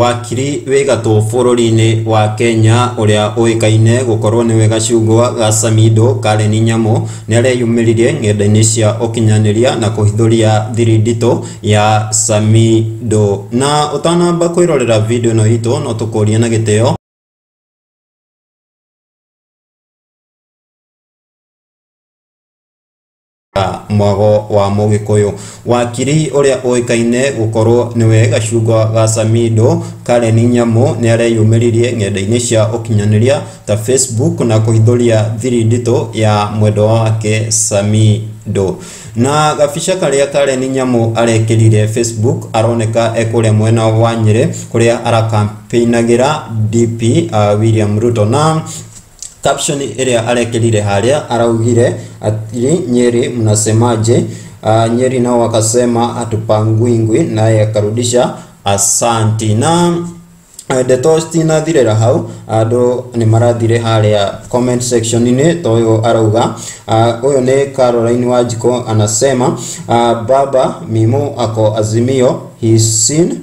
Wakiri wegatu bũrũri-inĩ wa Kenya ũrĩa ũĩkaine gũkorwo nĩwe Gachagua ga Samido Karen Nyamu nĩareyumĩririe ng'enda-inĩ cia ũkinyanĩria na kũhithũria thiri nditũ ya Samido. Na ũtanamba kwĩrorera video ĩno itũ no tũkũrie na gĩtĩo mwago wa Mũgĩkũyũ. Wakiri ũrĩa ũĩkaine gũkorwo nĩwe Gachagua ga Samido Karen Nyamu nĩareyumĩririe ng'enda-inĩ cia ũkinyanĩria ta Facebook na kũhithũria thiri nditũ ya mwendwa wake Samido. Na gabica karĩa Karen Nyamu arekĩrire Facebook aroneka ekũrĩa mwena wa Nyĩrĩ kũrĩa arakampeinagĩra DP William Ruto. Na caption ĩrĩa arekĩrire harĩa araugire atiri Nyeri mnasemaje? Nyeri nao wakasema hatupangwingwi, naye akarudisha asanti. Na ndeto citinathirĩra hau, andũ nĩ marathire harĩa comment section -inĩ toyo arauga huyo ni Caroline Wajiko anasema baba Mimo ako Azimio, he's seen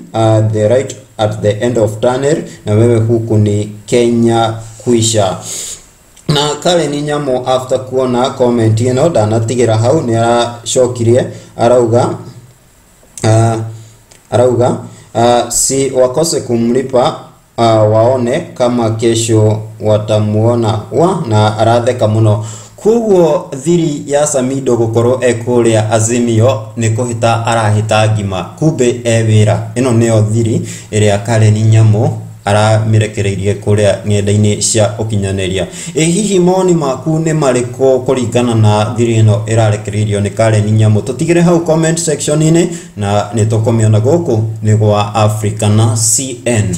the right at the end of tunnel, na wewe huku ni Kenya kuisha. Na Karen Nyamu after kuona comment ino ndanatigĩra hau ni aracokirie arauga si wakose kumlipa waone kama kesho watamuona na aratheka muno. Kuguo thiri ya Samido gũkorwo ekũrĩa Azimio nĩ kũhita arahita ngima, kumbe wĩra. Ĩno nĩyo thiri ĩrĩa Karen Nyamu aramirekereirie kũrĩa ng'enda-inĩ cia ũkinyanĩria. Hihi moni maku nĩ marĩkũ kũringana na thiri ĩno ĩrarekereirio nĩ Karen Nyamu? Tũtigĩre hau comment section -inĩ na nĩ tũkũmĩona gũkũ nĩ gwa Africa na CN.